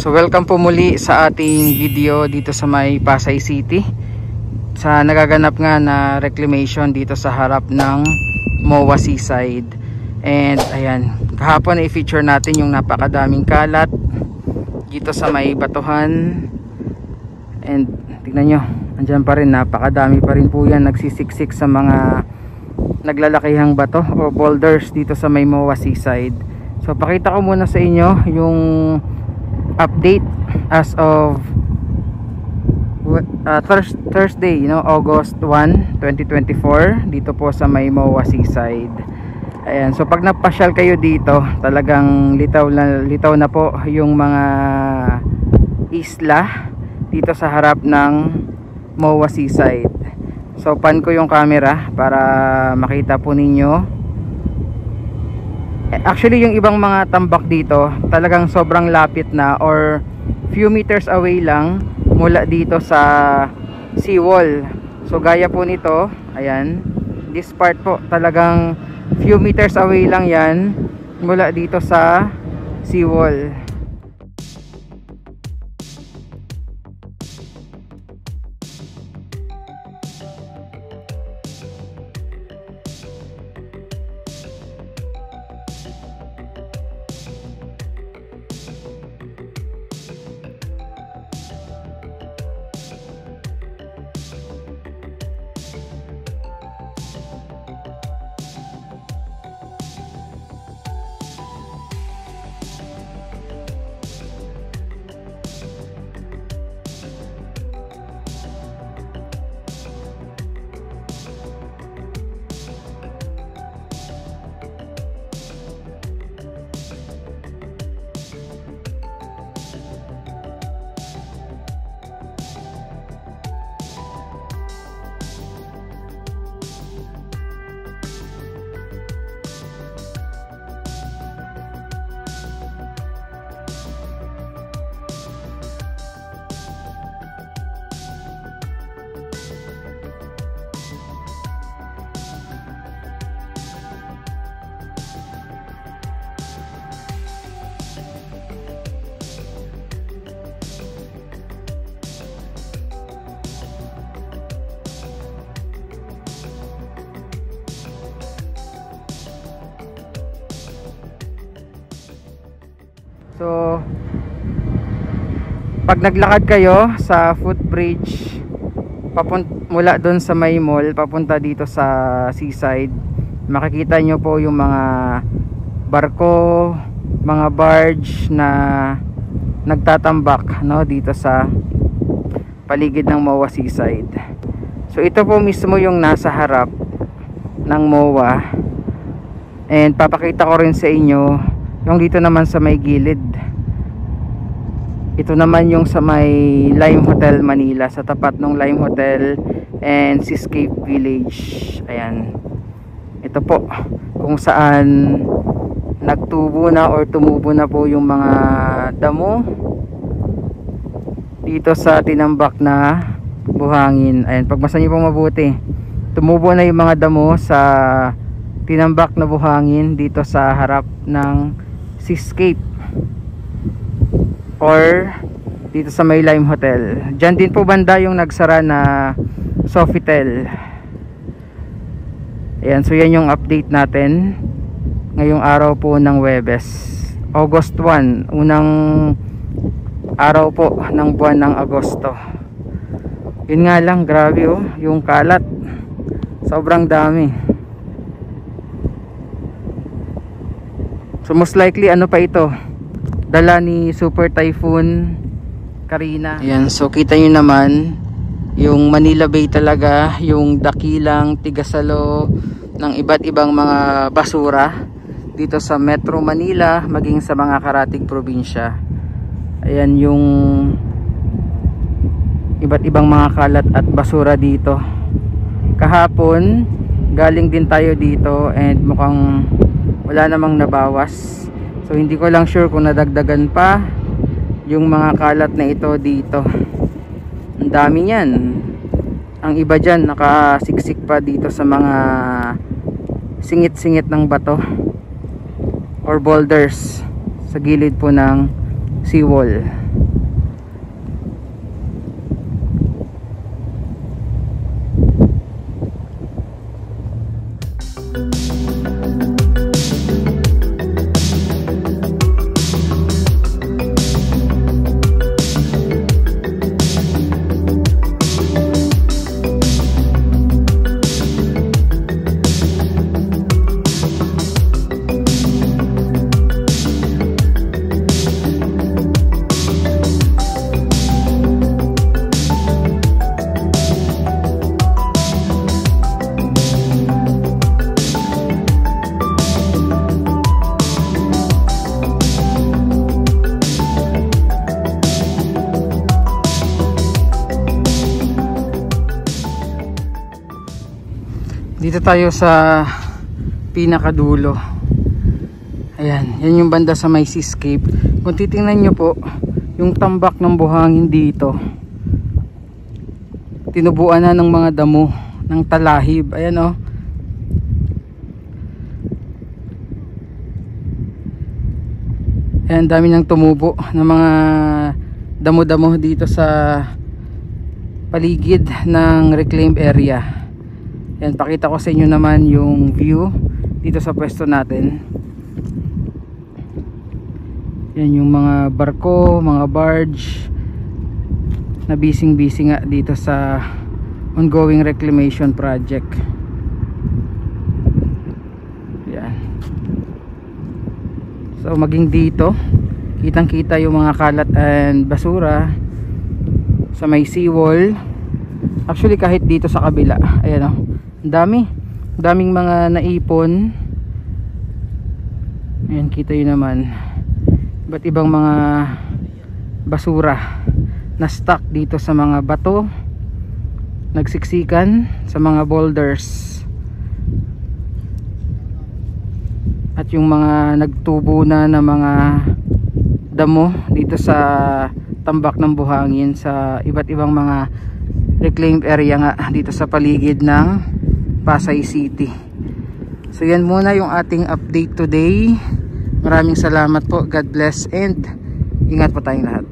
So welcome po muli sa ating video dito sa may Pasay City, sa nagaganap nga na reclamation dito sa harap ng MOA Seaside. And ayan, kahapon i-feature natin yung napakadaming kalat dito sa may batuhan. And tignan nyo, andyan pa rin, napakadami pa rin po yan nagsisiksik sa mga naglalakihang bato o boulders dito sa may MOA Seaside. So pakita ko muna sa inyo yung update as of Thursday, August 1, 2024 dito po sa may MOA Seaside. Ayan, so pag napasyal kayo dito, talagang litaw na po yung mga isla dito sa harap ng MOA Seaside. So pan ko yung camera para makita po ninyo. Actually yung ibang mga tambak dito talagang sobrang lapit na or few meters away lang mula dito sa seawall. So gaya po nito, ayan, this part po talagang few meters away lang yan mula dito sa seawall. So pag naglakad kayo sa footbridge mula doon sa may mall papunta dito sa seaside, makikita nyo po yung mga barko, mga barge na nagtatambak dito sa paligid ng MOA Seaside. So ito po mismo yung nasa harap ng MOA, and papakita ko rin sa inyo yung dito naman sa may gilid. Ito naman yung sa may Lime Hotel Manila, sa tapat ng Lime Hotel and Seascape Village. Ayan, ito po kung saan nagtubo na or tumubo na po yung mga damo dito sa tinambak na buhangin. Ayan, pagmasan nyo po mabuti, tumubo na yung mga damo sa tinambak na buhangin dito sa harap ng Seascape or dito sa may Lime Hotel. Diyan din po banda yung nagsara na Sofitel. Ayan, so yan yung update natin ngayong araw po ng Huwebes, August 1, unang araw po ng buwan ng Agosto. Yun nga lang, grabe yung kalat, sobrang dami. So most likely ano pa ito, dala ni Super Typhoon Karina. Ayan, so kita nyo naman yung Manila Bay talaga, yung dakilang tigasalo ng iba't ibang mga basura dito sa Metro Manila, maging sa mga karatig probinsya. Ayan yung iba't ibang mga kalat at basura dito. Kahapon galing din tayo dito and mukhang wala namang nabawas. So hindi ko lang sure kung nadagdagan pa yung mga kalat na ito dito. Ang dami niyan. Ang iba dyan nakasiksik pa dito sa mga singit-singit ng bato or boulders sa gilid po ng seawall. Dito tayo sa pinakadulo. Ayan, yan yung banda sa may seascape. Kung titingnan nyo po, yung tambak ng buhangin dito, tinubuan na ng mga damo ng talahib. Ayan o. Ayan, dami nang tumubo ng mga damo-damo dito sa paligid ng reclaimed area. Yan, pakita ko sa inyo naman yung view dito sa pwesto natin. Yan yung mga barko, mga barge na busy nga dito sa ongoing reclamation project. Yan. So maging dito, kitang-kita yung mga kalat and basura sa may seawall. Actually kahit dito sa kabila, ayan o. Daming mga naipon. Ayan, kita yun naman. Iba't ibang mga basura na stuck dito sa mga bato, nagsiksikan sa mga boulders, at yung mga nagtubo na mga damo dito sa tambak ng buhangin sa iba't ibang mga reclaimed area nga dito sa paligid ng Pasay City. So yan muna yung ating update today. Maraming salamat po. God bless and ingat po tayong lahat.